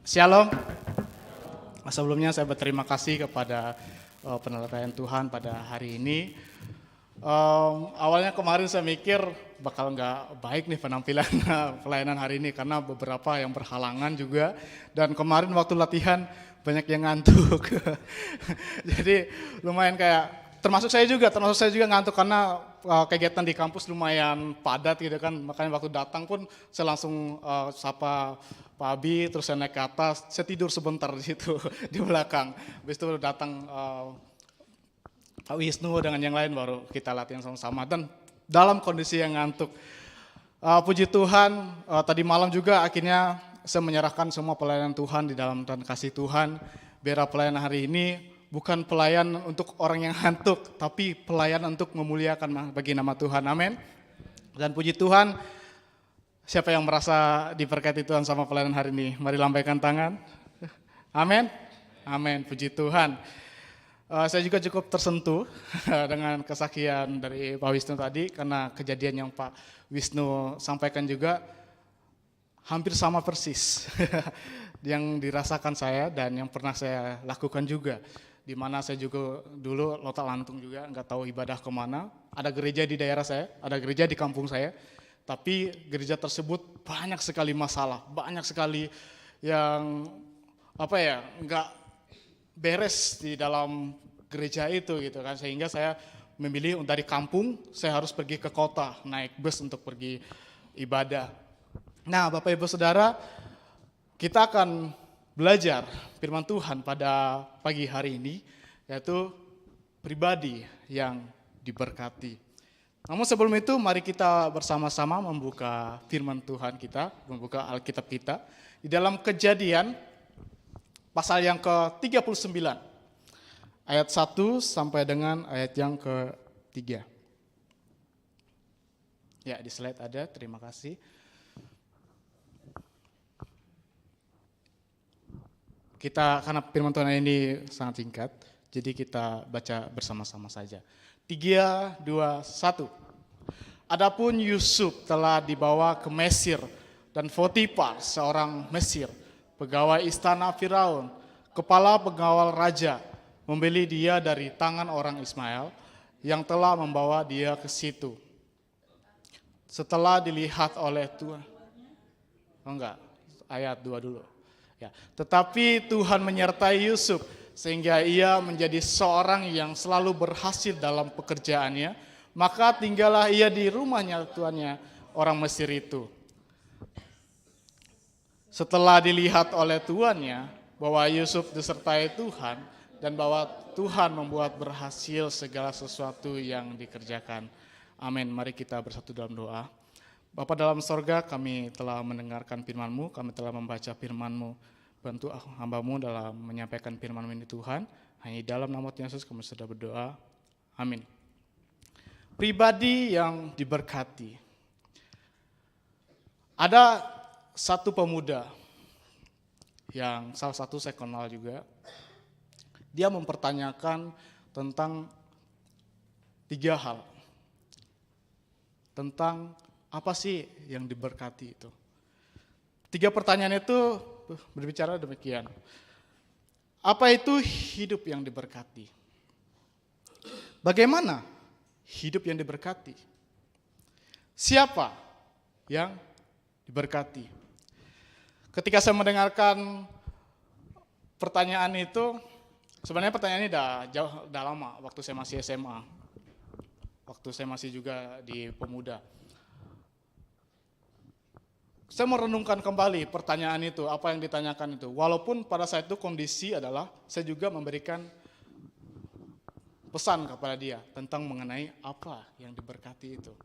Shalom. Sebelumnya saya berterima kasih kepada peneladaan Tuhan pada hari ini. Awalnya kemarin saya mikir bakal nggak baik nih penampilan pelayanan hari ini karena beberapa yang berhalangan juga. Dan kemarin waktu latihan banyak yang ngantuk. Jadi lumayan termasuk saya juga ngantuk karena kegiatan di kampus lumayan padat gitu kan. Makanya waktu datang pun saya langsung sapa Pak Abi, terus saya naik ke atas, saya tidur sebentar di situ di belakang. Habis itu datang Pak Wisnu dengan yang lain baru kita latihan sama-sama dan dalam kondisi yang ngantuk. Puji Tuhan, tadi malam juga akhirnya saya menyerahkan semua pelayanan Tuhan di dalam Tuhan kasih Tuhan. Biar pelayanan hari ini bukan pelayan untuk orang yang ngantuk, tapi pelayan untuk memuliakan bagi nama Tuhan. Amin. Dan puji Tuhan, siapa yang merasa diberkati Tuhan sama pelayanan hari ini? Mari lambaikan tangan. Amin. Amin. Puji Tuhan. Saya juga cukup tersentuh dengan kesaksian dari Pak Wisnu tadi karena kejadian yang Pak Wisnu sampaikan juga hampir sama persis yang dirasakan saya dan yang pernah saya lakukan juga. Di mana saya juga dulu lotak lantung juga, nggak tahu ibadah kemana. Ada gereja di daerah saya, ada gereja di kampung saya. Tapi gereja tersebut banyak sekali masalah, banyak sekali yang nggak beres di dalam gereja itu gitu kan, sehingga saya memilih dari kampung saya harus pergi ke kota naik bus untuk pergi ibadah. Nah, Bapak Ibu Saudara, kita akan belajar firman Tuhan pada pagi hari ini, yaitu pribadi yang diberkati. Namun sebelum itu mari kita bersama-sama membuka firman Tuhan kita, membuka Alkitab kita di dalam Kejadian pasal yang ke-39 ayat 1 sampai dengan ayat yang ke-3. Ya, di slide ada, terima kasih. Karena firman Tuhan ini sangat singkat, jadi kita baca bersama-sama saja. 3, 2, 1. Adapun Yusuf telah dibawa ke Mesir dan Potifar, seorang Mesir, pegawai istana Firaun, kepala pengawal raja, membeli dia dari tangan orang Ismail yang telah membawa dia ke situ. Setelah dilihat oleh Tuhan, ayat 2 dulu. Ya, tetapi Tuhan menyertai Yusuf sehingga ia menjadi seorang yang selalu berhasil dalam pekerjaannya, maka tinggallah ia di rumahnya tuannya orang Mesir itu. Setelah dilihat oleh tuannya bahwa Yusuf disertai Tuhan dan bahwa Tuhan membuat berhasil segala sesuatu yang dikerjakan. Amin. Mari kita bersatu dalam doa. Bapa dalam sorga, kami telah mendengarkan firman-Mu, kami telah membaca firman-Mu. Bantu hamba-Mu dalam menyampaikan firman-Mu ini Tuhan. Hanya dalam nama Tuhan Yesus kami sudah berdoa. Amin. Pribadi yang diberkati. Ada satu pemuda yang salah satu saya kenal juga. Dia mempertanyakan tentang 3 hal. Tentang apa sih yang diberkati itu. 3 pertanyaan itu berbicara demikian. Apa itu hidup yang diberkati? Bagaimana hidup yang diberkati? Siapa yang diberkati? Ketika saya mendengarkan pertanyaan itu, sebenarnya pertanyaan ini udah lama, waktu saya masih SMA. Waktu saya masih juga di pemuda. Saya merenungkan kembali pertanyaan itu, apa yang ditanyakan itu. Walaupun pada saat itu kondisi adalah saya juga memberikan pesan kepada dia tentang mengenai apa yang diberkati itu.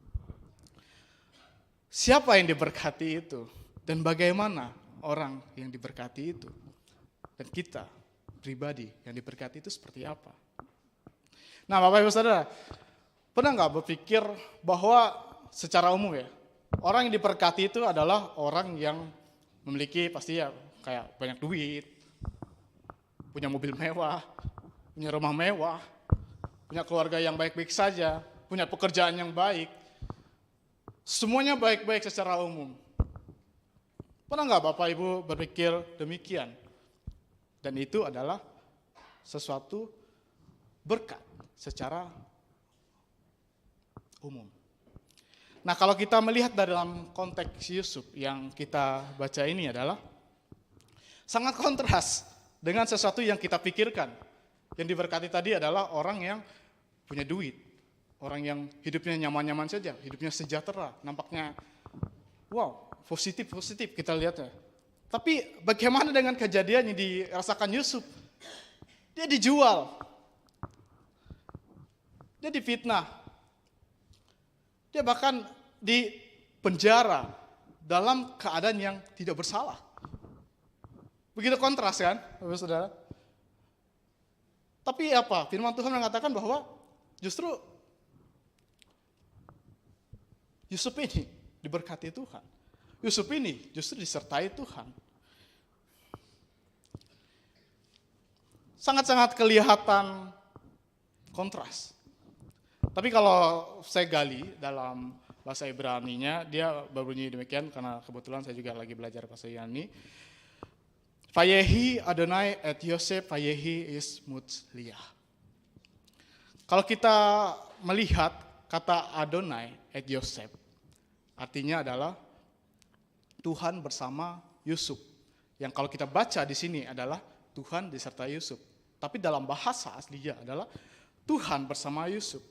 Siapa yang diberkati itu? Dan bagaimana orang yang diberkati itu? Dan kita pribadi yang diberkati itu seperti apa? Nah, Bapak Ibu Saudara, pernah nggak berpikir bahwa secara umum ya, orang yang diberkati itu adalah orang yang memiliki pasti ya kayak banyak duit, punya mobil mewah, punya rumah mewah, punya keluarga yang baik-baik saja, punya pekerjaan yang baik. Semuanya baik-baik secara umum. Pernah nggak Bapak Ibu berpikir demikian? Dan itu adalah sesuatu berkat secara umum. Nah, kalau kita melihat dalam konteks Yusuf yang kita baca ini adalah sangat kontras dengan sesuatu yang kita pikirkan. Yang diberkati tadi adalah orang yang punya duit, orang yang hidupnya nyaman-nyaman saja, hidupnya sejahtera, nampaknya wow, positif kita lihatnya. Tapi bagaimana dengan kejadian yang dirasakan Yusuf? Dia dijual, dia difitnah, dia bahkan di penjara dalam keadaan yang tidak bersalah. Begitu kontras kan, Bapak Saudara? Tapi apa? Firman Tuhan mengatakan bahwa justru Yusuf ini diberkati Tuhan. Yusuf ini justru disertai Tuhan. Sangat-sangat kelihatan kontras. Tapi kalau saya gali dalam bahasa Ibrani-nya, dia berbunyi demikian karena kebetulan saya juga lagi belajar bahasa Yunani. Vayehi Adonai et Yosef vayehi ismut liyah. Kalau kita melihat kata Adonai et Yosef, artinya adalah Tuhan bersama Yusuf. Yang kalau kita baca di sini adalah Tuhan disertai Yusuf. Tapi dalam bahasa aslinya adalah Tuhan bersama Yusuf.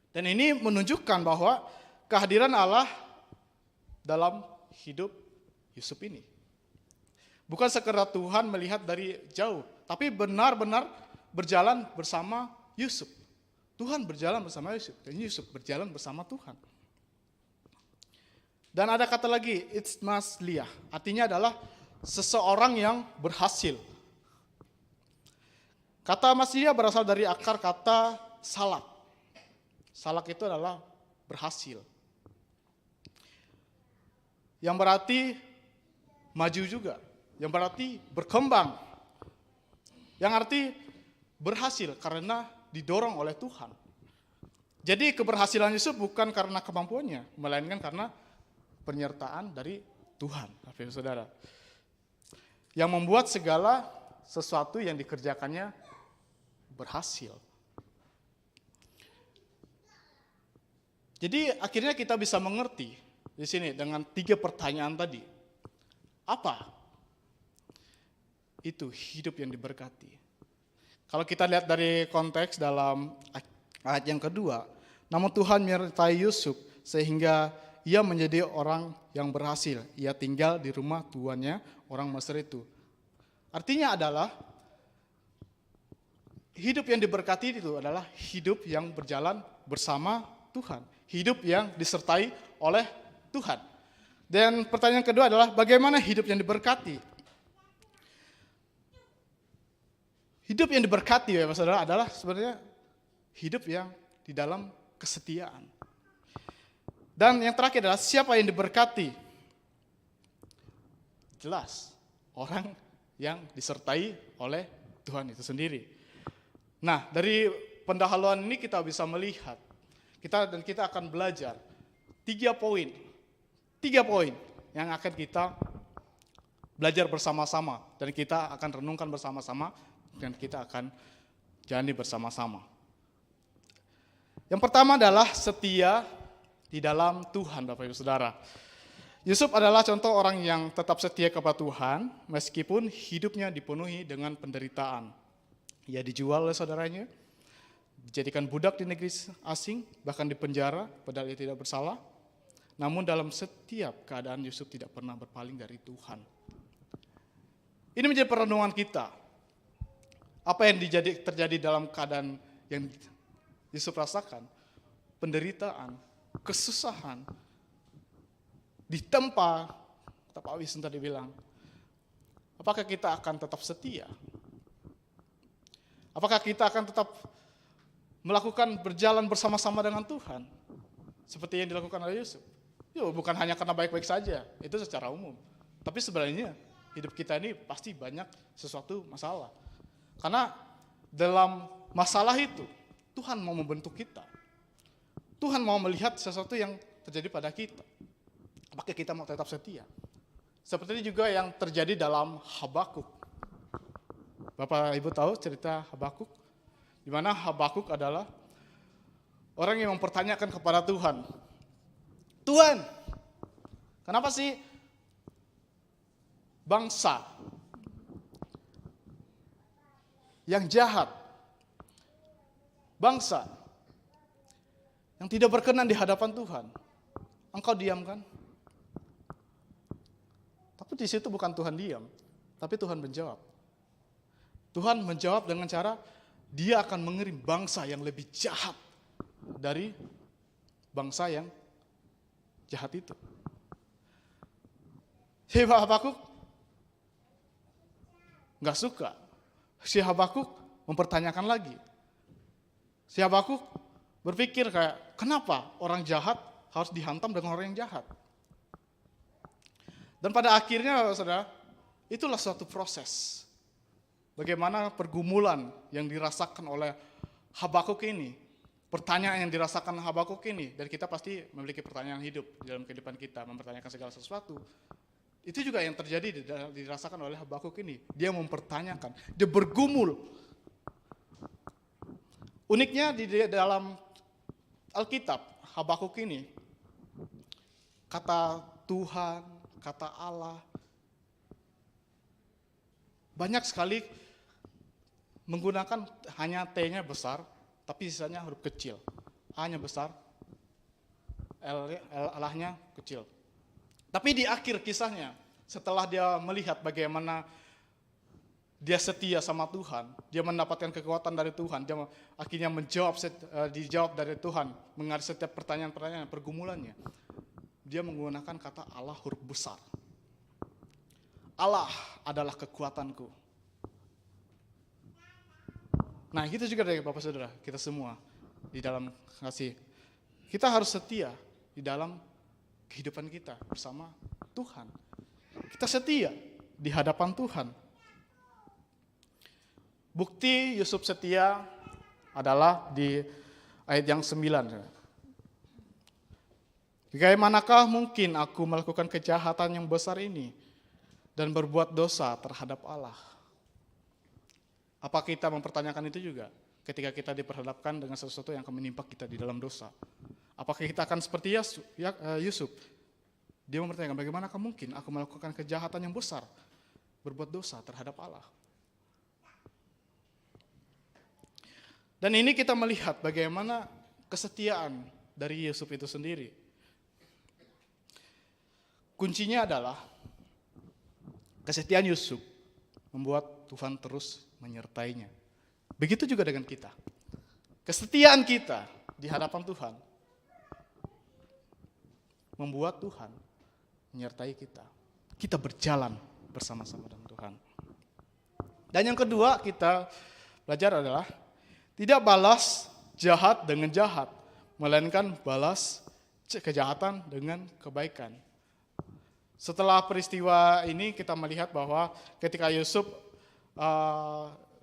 Dan ini menunjukkan bahwa kehadiran Allah dalam hidup Yusuf ini. Bukan sekedar Tuhan melihat dari jauh, tapi benar-benar berjalan bersama Yusuf. Tuhan berjalan bersama Yusuf, dan Yusuf berjalan bersama Tuhan. Dan ada kata lagi, it's masliyah, artinya adalah seseorang yang berhasil. Kata masliyah berasal dari akar kata salak. Salak itu adalah berhasil. Yang berarti maju juga. Yang berarti berkembang. Yang arti berhasil karena didorong oleh Tuhan. Jadi keberhasilan Yusuf bukan karena kemampuannya, melainkan karena penyertaan dari Tuhan, Bapak Saudara. Yang membuat segala sesuatu yang dikerjakannya berhasil. Jadi akhirnya kita bisa mengerti di sini dengan 3 pertanyaan tadi. Apa itu hidup yang diberkati? Kalau kita lihat dari konteks dalam ayat yang kedua, namun Tuhan menyertai Yusuf sehingga ia menjadi orang yang berhasil. Ia tinggal di rumah tuannya, orang Mesir itu. Artinya adalah hidup yang diberkati itu adalah hidup yang berjalan bersama Tuhan. Hidup yang disertai oleh Tuhan. Dan pertanyaan kedua adalah bagaimana hidup yang diberkati? Hidup yang diberkati ya Bapak Saudara adalah sebenarnya hidup yang di dalam kesetiaan. Dan yang terakhir adalah siapa yang diberkati? Jelas, orang yang disertai oleh Tuhan itu sendiri. Nah, dari pendahuluan ini kita bisa melihat, kita akan belajar 3 poin yang akan kita belajar bersama-sama dan kita akan renungkan bersama-sama dan kita akan jalani bersama-sama. Yang pertama adalah setia di dalam Tuhan, Bapak Ibu Saudara. Yusuf adalah contoh orang yang tetap setia kepada Tuhan meskipun hidupnya dipenuhi dengan penderitaan. Ia dijual oleh saudaranya, dijadikan budak di negeri asing, bahkan dipenjara padahal ia tidak bersalah. Namun dalam setiap keadaan Yusuf tidak pernah berpaling dari Tuhan. Ini menjadi perenungan kita. Apa yang terjadi dalam keadaan yang Yusuf rasakan? Penderitaan, kesusahan, ditempa, kata Pak Wisnu tadi bilang. Apakah kita akan tetap setia? Apakah kita akan tetap melakukan berjalan bersama-sama dengan Tuhan? Seperti yang dilakukan oleh Yusuf. Bukan hanya karena baik-baik saja, itu secara umum. Tapi sebenarnya hidup kita ini pasti banyak sesuatu masalah. Karena dalam masalah itu, Tuhan mau membentuk kita. Tuhan mau melihat sesuatu yang terjadi pada kita. Apakah kita mau tetap setia? Seperti juga yang terjadi dalam Habakuk. Bapak Ibu tahu cerita Habakuk? Di mana Habakuk adalah orang yang mempertanyakan kepada Tuhan. Tuhan, kenapa sih bangsa yang jahat, bangsa yang tidak berkenan di hadapan Tuhan, Engkau diamkan? Tapi di situ bukan Tuhan diam, tapi Tuhan menjawab. Tuhan menjawab dengan cara Dia akan mengirim bangsa yang lebih jahat dari bangsa yang jahat itu. Si Habakuk nggak suka. Si Habakuk mempertanyakan lagi. Si Habakuk berpikir kayak, kenapa orang jahat harus dihantam dengan orang yang jahat? Dan pada akhirnya, saudara, itulah suatu proses. Bagaimana pergumulan yang dirasakan oleh Habakuk ini, pertanyaan yang dirasakan Habakuk ini, dan kita pasti memiliki pertanyaan hidup di dalam kehidupan kita, mempertanyakan segala sesuatu. Itu juga yang terjadi dirasakan oleh Habakuk ini. Dia mempertanyakan, dia bergumul. Uniknya di dalam Alkitab, Habakuk ini, kata Tuhan, kata Allah, banyak sekali menggunakan hanya T-nya besar, tapi sisanya huruf kecil. A-nya besar, L-nya kecil. Tapi di akhir kisahnya, setelah dia melihat bagaimana dia setia sama Tuhan, dia mendapatkan kekuatan dari Tuhan, dia akhirnya dijawab dari Tuhan, mengenai setiap pertanyaan-pertanyaan, pergumulannya. Dia menggunakan kata Allah huruf besar. Allah adalah kekuatanku. Nah, kita juga dari Bapak Saudara, kita semua di dalam kasih. Kita harus setia di dalam kehidupan kita bersama Tuhan. Kita setia di hadapan Tuhan. Bukti Yusuf setia adalah di ayat yang 9. Bagaimanakah mungkin aku melakukan kejahatan yang besar ini dan berbuat dosa terhadap Allah? Apa kita mempertanyakan itu juga ketika kita diperhadapkan dengan sesuatu yang akan menimpa kita di dalam dosa? Apakah kita akan seperti Yusuf? Dia mempertanyakan, bagaimanakah mungkin aku melakukan kejahatan yang besar, berbuat dosa terhadap Allah? Dan ini kita melihat bagaimana kesetiaan dari Yusuf itu sendiri. Kuncinya adalah kesetiaan Yusuf membuat Tuhan terus menyertainya. Begitu juga dengan kita. Kesetiaan kita di hadapan Tuhan membuat Tuhan menyertai kita. Kita berjalan bersama-sama dengan Tuhan. Dan yang kedua kita belajar adalah tidak balas jahat dengan jahat, melainkan balas kejahatan dengan kebaikan. Setelah peristiwa ini kita melihat bahwa ketika Yusuf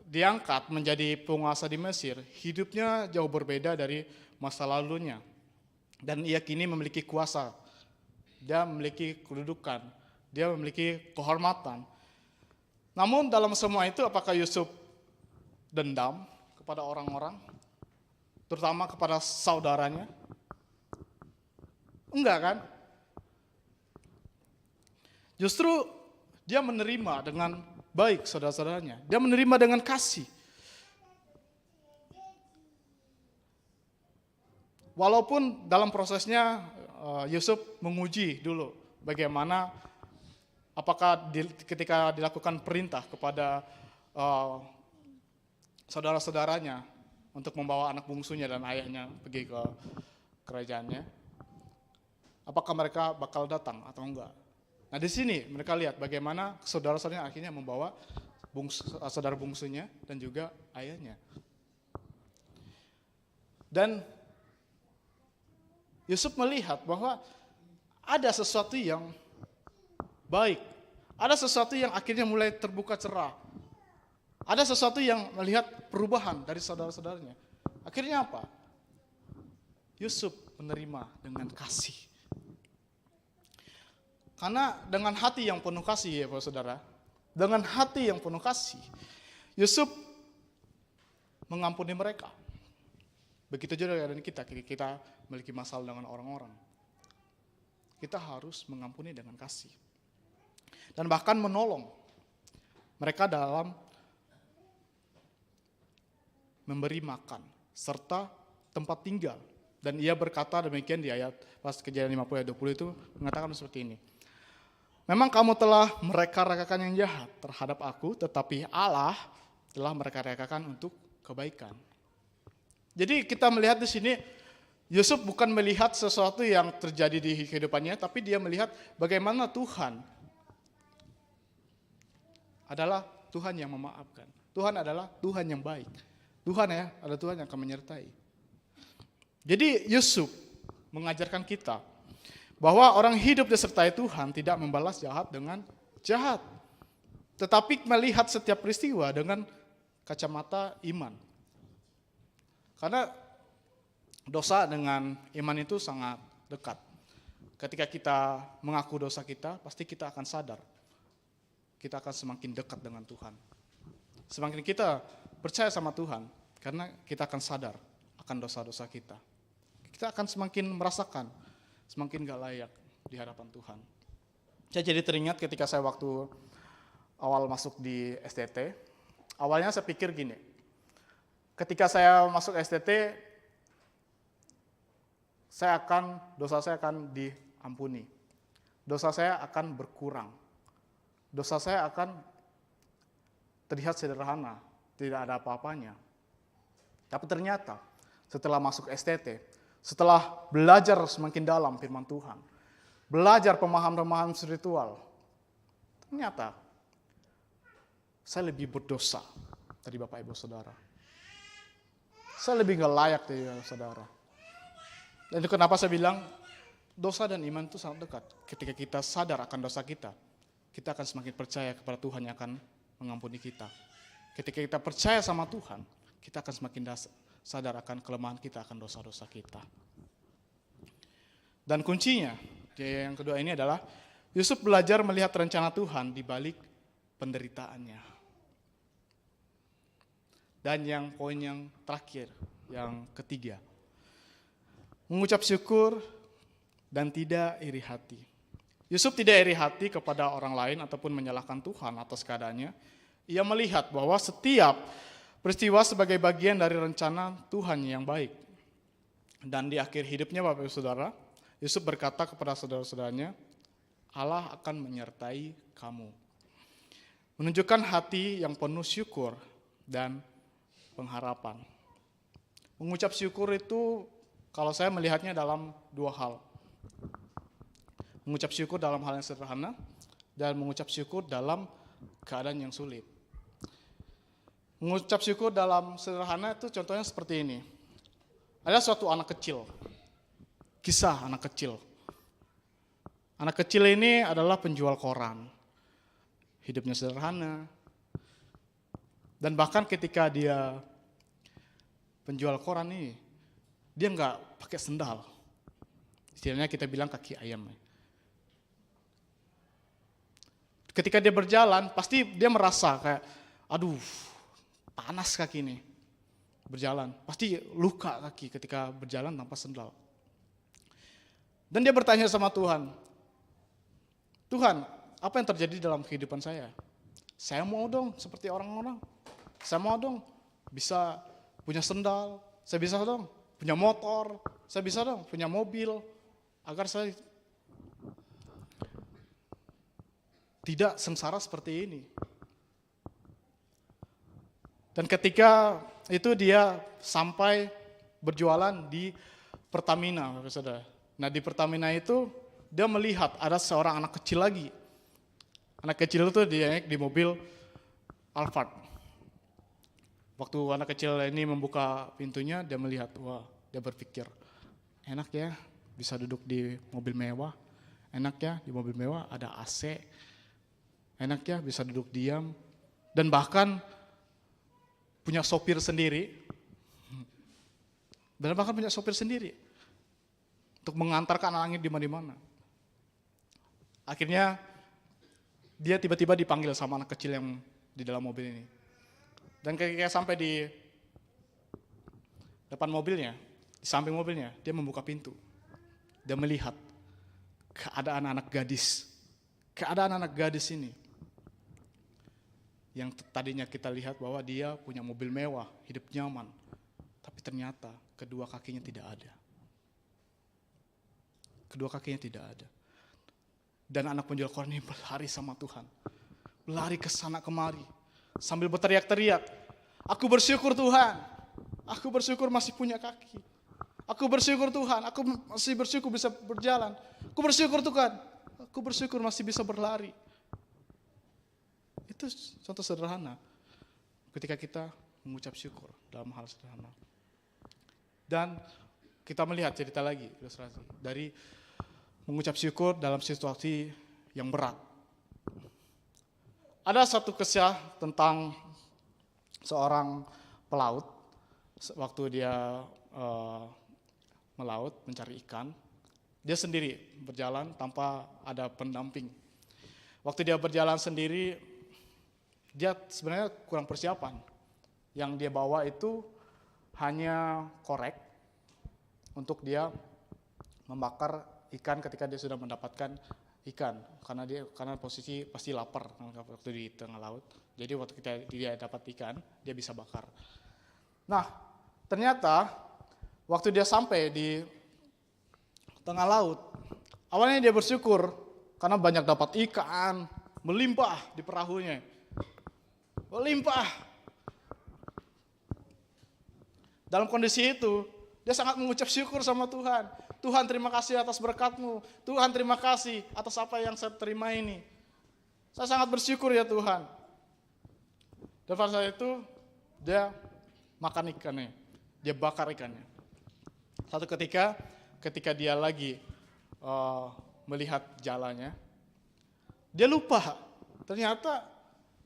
diangkat menjadi penguasa di Mesir, hidupnya jauh berbeda dari masa lalunya. Dan ia kini memiliki kuasa, dia memiliki kedudukan, dia memiliki kehormatan. Namun dalam semua itu apakah Yusuf dendam kepada orang-orang, terutama kepada saudaranya? Enggak kan? Justru dia menerima dengan baik saudara-saudaranya. Dia menerima dengan kasih. Walaupun dalam prosesnya Yusuf menguji dulu bagaimana apakah ketika dilakukan perintah kepada saudara-saudaranya untuk membawa anak bungsunya dan ayahnya pergi ke kerajaannya, apakah mereka bakal datang atau enggak. Nah di sini mereka lihat bagaimana saudara-saudaranya akhirnya membawa saudara bungsunya dan juga ayahnya. Dan Yusuf melihat bahwa ada sesuatu yang baik, ada sesuatu yang akhirnya mulai terbuka cerah, ada sesuatu yang melihat perubahan dari saudara-saudaranya. Akhirnya apa? Yusuf menerima dengan kasih. Karena dengan hati yang penuh kasih ya Bapak Saudara, dengan hati yang penuh kasih, Yusuf mengampuni mereka. Begitu juga dengan kita memiliki masalah dengan orang-orang. Kita harus mengampuni dengan kasih. Dan bahkan menolong mereka dalam memberi makan serta tempat tinggal. Dan ia berkata demikian di ayat pas Kejadian 50 ayat 20 itu mengatakan seperti ini. Memang kamu telah mereka-rekakan yang jahat terhadap aku, tetapi Allah telah mereka-rekakan untuk kebaikan. Jadi kita melihat di sini, Yusuf bukan melihat sesuatu yang terjadi di kehidupannya, tapi dia melihat bagaimana Tuhan adalah Tuhan yang memaafkan. Tuhan adalah Tuhan yang baik. Tuhan adalah Tuhan yang akan menyertai. Jadi Yusuf mengajarkan kita bahwa orang hidup disertai Tuhan tidak membalas jahat dengan jahat, tetapi melihat setiap peristiwa dengan kacamata iman. Karena dosa dengan iman itu sangat dekat. Ketika kita mengaku dosa kita, pasti kita akan sadar. Kita akan semakin dekat dengan Tuhan. Semakin kita percaya sama Tuhan, karena kita akan sadar akan dosa-dosa kita. Kita akan semakin merasakan, semakin gak layak di hadapan Tuhan. Saya jadi teringat ketika saya waktu awal masuk di STT, awalnya saya pikir gini, ketika saya masuk STT, dosa saya akan diampuni. Dosa saya akan berkurang. Dosa saya akan terlihat sederhana, tidak ada apa-apanya. Tapi ternyata setelah masuk STT, setelah belajar semakin dalam firman Tuhan, belajar pemahaman-pemahaman spiritual, ternyata saya lebih berdosa dari Bapak Ibu Saudara. Saya lebih gak layak dari saudara. Dan itu kenapa saya bilang dosa dan iman itu sangat dekat. Ketika kita sadar akan dosa kita akan semakin percaya kepada Tuhan yang akan mengampuni kita. Ketika kita percaya sama Tuhan, kita akan semakin sadar akan kelemahan kita, akan dosa-dosa kita. Dan kuncinya, yang kedua ini adalah Yusuf belajar melihat rencana Tuhan di balik penderitaannya. Dan yang poin yang terakhir, yang ketiga, mengucap syukur dan tidak iri hati. Yusuf tidak iri hati kepada orang lain ataupun menyalahkan Tuhan atas keadaannya. Ia melihat bahwa setiap peristiwa sebagai bagian dari rencana Tuhan yang baik. Dan di akhir hidupnya Bapak Ibu Saudara, Yusuf berkata kepada saudara-saudaranya, Allah akan menyertai kamu. Menunjukkan hati yang penuh syukur dan pengharapan. Mengucap syukur itu kalau saya melihatnya dalam dua hal. Mengucap syukur dalam hal yang sederhana dan mengucap syukur dalam keadaan yang sulit. Mengucap syukur dalam sederhana itu contohnya seperti ini. Ada suatu anak kecil. Kisah anak kecil. Anak kecil ini adalah penjual koran. Hidupnya sederhana. Dan bahkan ketika dia penjual koran ini, dia nggak pakai sendal. Istilahnya kita bilang kaki ayam. Ketika dia berjalan, pasti dia merasa kayak, aduh, panas kaki ini. Berjalan, pasti luka kaki ketika berjalan tanpa sendal. Dan dia bertanya sama Tuhan, Tuhan, apa yang terjadi dalam kehidupan saya? Saya mau dong seperti orang-orang. Saya mau dong bisa punya sendal. Saya bisa dong punya motor. Saya bisa dong punya mobil. Agar saya tidak sengsara seperti ini. Dan ketika itu dia sampai berjualan di Pertamina, Saudara. Nah di Pertamina itu dia melihat ada seorang anak kecil lagi. Anak kecil itu dia naik di mobil Alphard. Waktu anak kecil ini membuka pintunya, dia melihat, wah, dia berpikir, enak ya bisa duduk di mobil mewah, enak ya di mobil mewah ada AC, enak ya bisa duduk diam, dan bahkan punya sopir sendiri, untuk mengantarkan anaknya di mana-mana. Akhirnya dia tiba-tiba dipanggil sama anak kecil yang di dalam mobil ini. Dan ketika sampai di depan mobilnya, di samping mobilnya, dia membuka pintu. Dia melihat keadaan anak gadis. Keadaan anak gadis ini. Yang tadinya kita lihat bahwa dia punya mobil mewah, hidup nyaman. Tapi ternyata kedua kakinya tidak ada. Kedua kakinya tidak ada. Dan anak penjual koran ini berlari sama Tuhan. Berlari ke sana kemari. Sambil berteriak-teriak. Aku bersyukur Tuhan. Aku bersyukur masih punya kaki. Aku bersyukur Tuhan. Aku masih bersyukur bisa berjalan. Aku bersyukur Tuhan. Aku bersyukur masih bisa berlari. Itu contoh sederhana. Ketika kita mengucap syukur dalam hal sederhana. Dan kita melihat cerita lagi, ilustrasi. Dari mengucap syukur dalam situasi yang berat. Ada satu kisah tentang seorang pelaut. Waktu dia melaut, mencari ikan. Dia sendiri berjalan tanpa ada pendamping. Waktu dia berjalan sendiri, dia sebenarnya kurang persiapan. Yang dia bawa itu hanya korek untuk dia membakar ikan ketika dia sudah mendapatkan ikan, karena posisi pasti lapar waktu di tengah laut. Jadi waktu dia dapat ikan, dia bisa bakar. Nah, ternyata waktu dia sampai di tengah laut, awalnya dia bersyukur karena banyak dapat ikan, melimpah di perahunya. Melimpah. Dalam kondisi itu, dia sangat mengucap syukur sama Tuhan. Tuhan terima kasih atas berkat-Mu. Tuhan terima kasih atas apa yang saya terima ini. Saya sangat bersyukur ya Tuhan. Dan pada saat itu, dia makan ikannya. Dia bakar ikannya. Satu ketika dia lagi melihat jalannya, dia lupa. Ternyata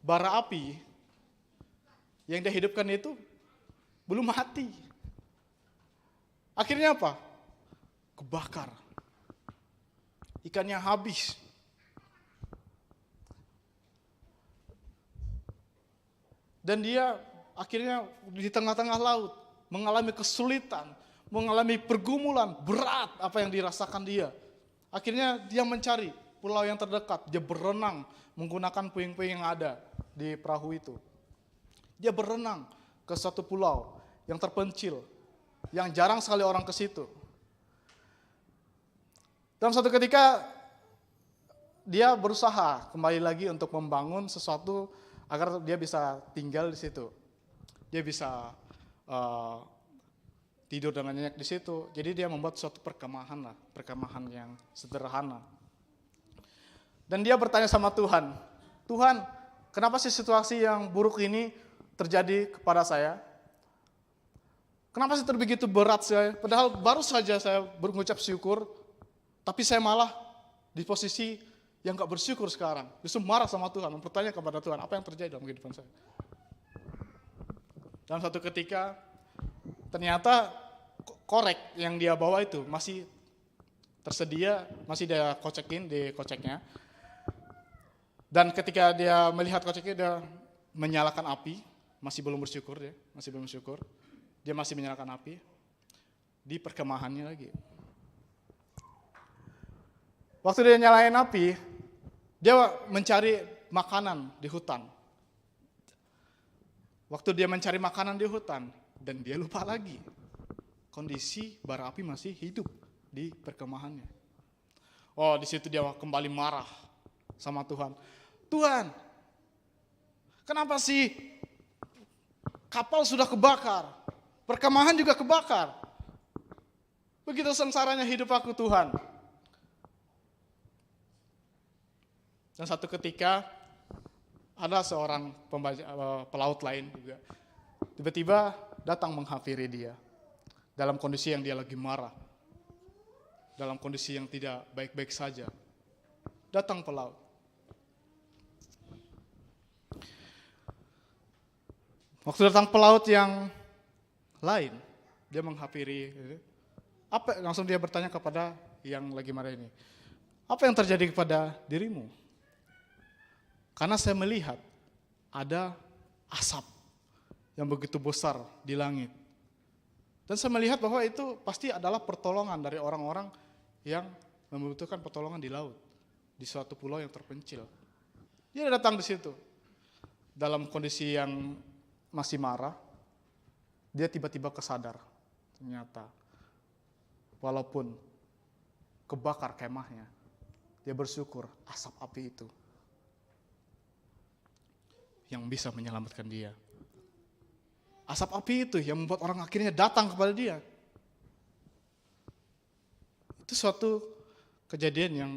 bara api yang dia hidupkan itu belum mati. Akhirnya apa? Kebakar. Ikannya habis. Dan dia akhirnya di tengah-tengah laut mengalami kesulitan, mengalami pergumulan berat apa yang dirasakan dia. Akhirnya dia mencari pulau yang terdekat, dia berenang menggunakan puing-puing yang ada di perahu itu. Dia berenang ke suatu pulau yang terpencil, yang jarang sekali orang ke situ. Dalam suatu ketika dia berusaha kembali lagi untuk membangun sesuatu agar dia bisa tinggal di situ. Dia bisa tidur dengan nyenyak di situ. Jadi dia membuat suatu perkemahan yang sederhana. Dan dia bertanya sama Tuhan, Tuhan, kenapa sih situasi yang buruk ini terjadi kepada saya? Kenapa sih begitu berat saya? Padahal baru saja saya mengucap syukur, tapi saya malah di posisi yang gak bersyukur sekarang. Justru marah sama Tuhan, mempertanya kepada Tuhan, apa yang terjadi dalam kehidupan saya? Dalam satu ketika, ternyata korek yang dia bawa itu masih tersedia, masih dia kocekin di koceknya. Dan ketika dia melihat koceknya, dia menyalakan api, masih belum bersyukur dia, Dia masih menyalakan api di perkemahannya lagi. Waktu dia nyalain api, dia mencari makanan di hutan. Waktu dia mencari makanan di hutan, dan dia lupa lagi. Kondisi bara api masih hidup di perkemahannya. Oh, di situ dia kembali marah sama Tuhan. Tuhan, kenapa sih kapal sudah kebakar, perkemahan juga kebakar. Begitu sengsaranya hidup aku Tuhan. Dan satu ketika ada seorang pelaut lain juga tiba-tiba datang menghampiri dia dalam kondisi yang dia lagi marah, dalam kondisi yang tidak baik-baik saja. Datang pelaut. Waktu datang pelaut yang lain, dia menghampiri, langsung dia bertanya kepada yang lagi marah ini, Apa yang terjadi kepada dirimu? Karena saya melihat ada asap yang begitu besar di langit. Dan saya melihat bahwa itu pasti adalah pertolongan dari orang-orang yang membutuhkan pertolongan di laut, di suatu pulau yang terpencil. Dia datang di situ dalam kondisi yang masih marah. Dia tiba-tiba kesadar, ternyata walaupun kebakar kemahnya, dia bersyukur asap api itu yang bisa menyelamatkan dia. Asap api itu yang membuat orang akhirnya datang kepada dia. Itu suatu kejadian yang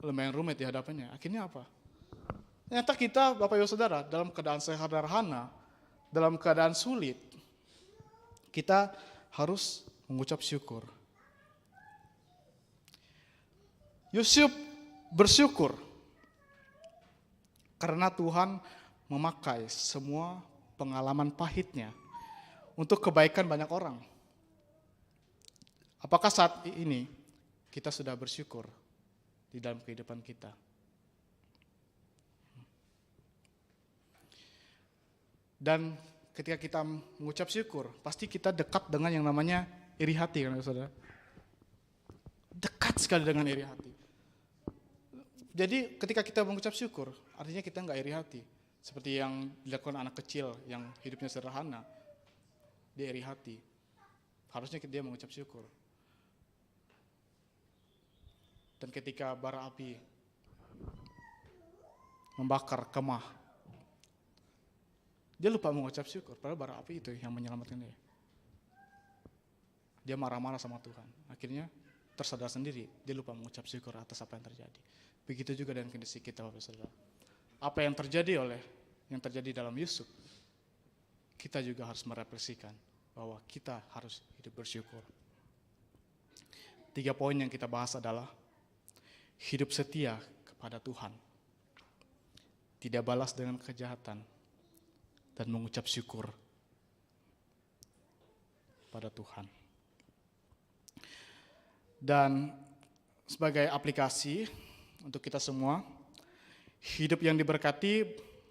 lumayan rumit di hadapannya. Akhirnya apa? Ternyata kita, Bapak Ibu Saudara, dalam keadaan sederhana, dalam keadaan sulit, kita harus mengucap syukur. Yusuf bersyukur karena Tuhan memakai semua pengalaman pahitnya untuk kebaikan banyak orang. Apakah saat ini kita sudah bersyukur di dalam kehidupan kita? Dan ketika kita mengucap syukur, pasti kita dekat dengan yang namanya iri hati, kan saudara? Dekat sekali dengan iri hati. Jadi ketika kita mengucap syukur, artinya kita nggak iri hati. Seperti yang dilakukan anak kecil yang hidupnya sederhana, dia iri hati. Harusnya dia mengucap syukur. Dan ketika bara api membakar kemah, dia lupa mengucap syukur, padahal bara api itu yang menyelamatkan dia. Dia marah-marah sama Tuhan. Akhirnya tersadar sendiri, dia lupa mengucap syukur atas apa yang terjadi. Begitu juga dengan kondisi kita, Bapak Saudara. Apa yang terjadi dalam Yusuf, kita juga harus merefleksikan bahwa kita harus hidup bersyukur. 3 poin yang kita bahas adalah hidup setia kepada Tuhan, tidak balas dengan kejahatan, dan mengucap syukur pada Tuhan. Dan sebagai aplikasi untuk kita semua, hidup yang diberkati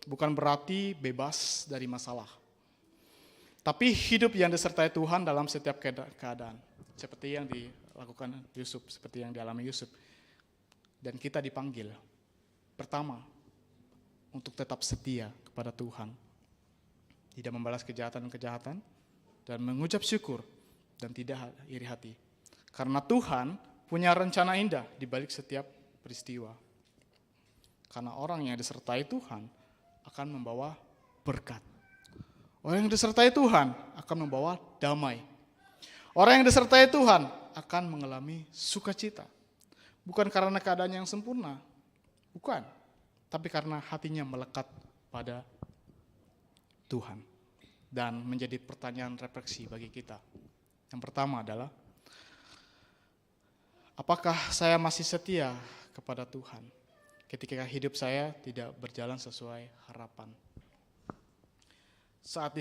bukan berarti bebas dari masalah, tapi hidup yang disertai Tuhan dalam setiap keadaan, seperti yang dilakukan Yusuf, seperti yang dialami Yusuf. Dan kita dipanggil, pertama, untuk tetap setia kepada Tuhan, tidak membalas kejahatan, dan mengucap syukur, dan tidak iri hati. Karena Tuhan punya rencana indah di balik setiap peristiwa. Karena orang yang disertai Tuhan akan membawa berkat. Orang yang disertai Tuhan akan membawa damai. Orang yang disertai Tuhan akan mengalami sukacita. Bukan karena keadaan yang sempurna, bukan. Tapi karena hatinya melekat pada Tuhan. Dan menjadi pertanyaan refleksi bagi kita. Yang pertama adalah, apakah saya masih setia kepada Tuhan ketika hidup saya tidak berjalan sesuai harapan? Saat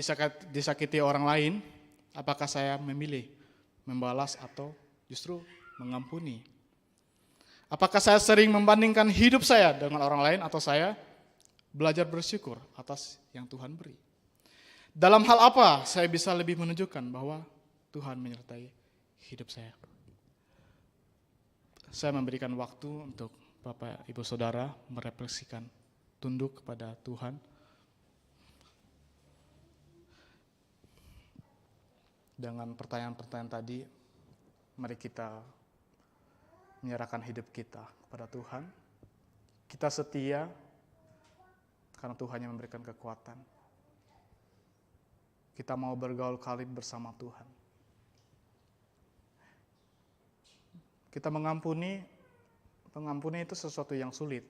disakiti orang lain, apakah saya memilih membalas atau justru mengampuni? Apakah saya sering membandingkan hidup saya dengan orang lain atau saya belajar bersyukur atas yang Tuhan beri? Dalam hal apa saya bisa lebih menunjukkan bahwa Tuhan menyertai hidup saya? Saya memberikan waktu untuk Bapak Ibu Saudara merefleksikan, tunduk kepada Tuhan. Dengan pertanyaan-pertanyaan tadi, mari kita menyerahkan hidup kita kepada Tuhan. Kita setia karena Tuhan yang memberikan kekuatan. Kita mau bergaul karib bersama Tuhan. Kita mengampuni itu sesuatu yang sulit.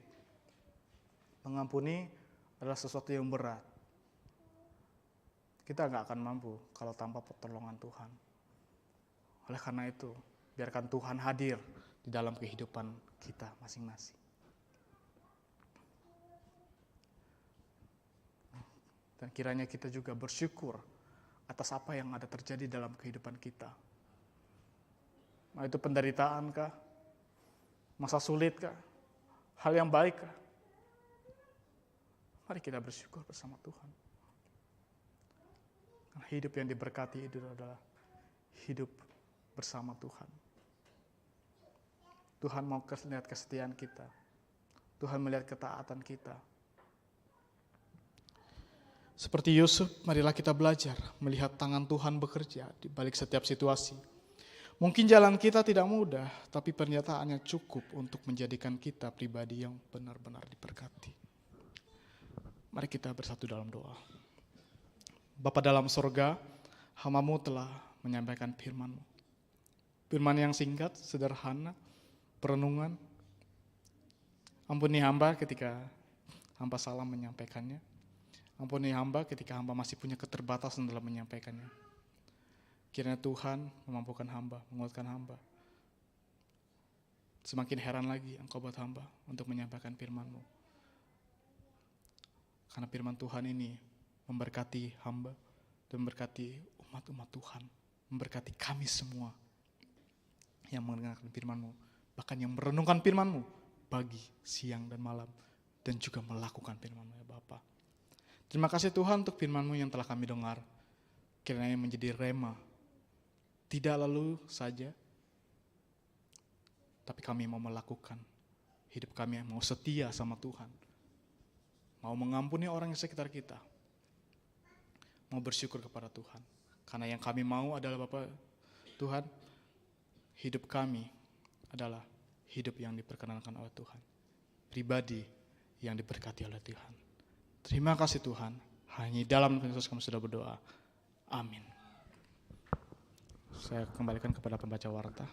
Mengampuni adalah sesuatu yang berat. Kita nggak akan mampu kalau tanpa pertolongan Tuhan. Oleh karena itu, biarkan Tuhan hadir di dalam kehidupan kita masing-masing. Dan kiranya kita juga bersyukur atas apa yang ada terjadi dalam kehidupan kita. Nah, itu penderitaan kah? Masa sulit kah? Hal yang baik kah? Mari kita bersyukur bersama Tuhan. Karena hidup yang diberkati itu adalah hidup bersama Tuhan. Tuhan mau melihat kesetiaan kita. Tuhan melihat ketaatan kita. Seperti Yusuf, marilah kita belajar melihat tangan Tuhan bekerja di balik setiap situasi. Mungkin jalan kita tidak mudah, tapi pernyataannya cukup untuk menjadikan kita pribadi yang benar-benar diberkati. Mari kita bersatu dalam doa. Bapa dalam sorga, hamba-Mu telah menyampaikan firman-Mu. Firman yang singkat, sederhana, perenungan. Ampuni hamba ketika hamba salah menyampaikannya. Ampuni hamba ketika hamba masih punya keterbatasan dalam menyampaikannya. Kiranya Tuhan memampukan hamba, menguatkan hamba. Semakin heran lagi Engkau buat hamba untuk menyampaikan firman-Mu. Karena firman Tuhan ini memberkati hamba dan memberkati umat-umat Tuhan. Memberkati kami semua yang mendengarkan firman-Mu. Bahkan yang merenungkan firman-Mu pagi, siang, dan malam. Dan juga melakukan firman-Mu ya Bapa. Terima kasih Tuhan untuk firman-Mu yang telah kami dengar. Kiranya menjadi rema. Tidak lalu saja, tapi kami mau melakukan. Hidup kami mau setia sama Tuhan. Mau mengampuni orang yang sekitar kita. Mau bersyukur kepada Tuhan. Karena yang kami mau adalah Bapak Tuhan, hidup kami adalah hidup yang diperkenankan oleh Tuhan. Pribadi yang diberkati oleh Tuhan. Terima kasih Tuhan. Hanya dalam Yesus kami sudah berdoa. Amin. Saya kembalikan kepada pembaca warta.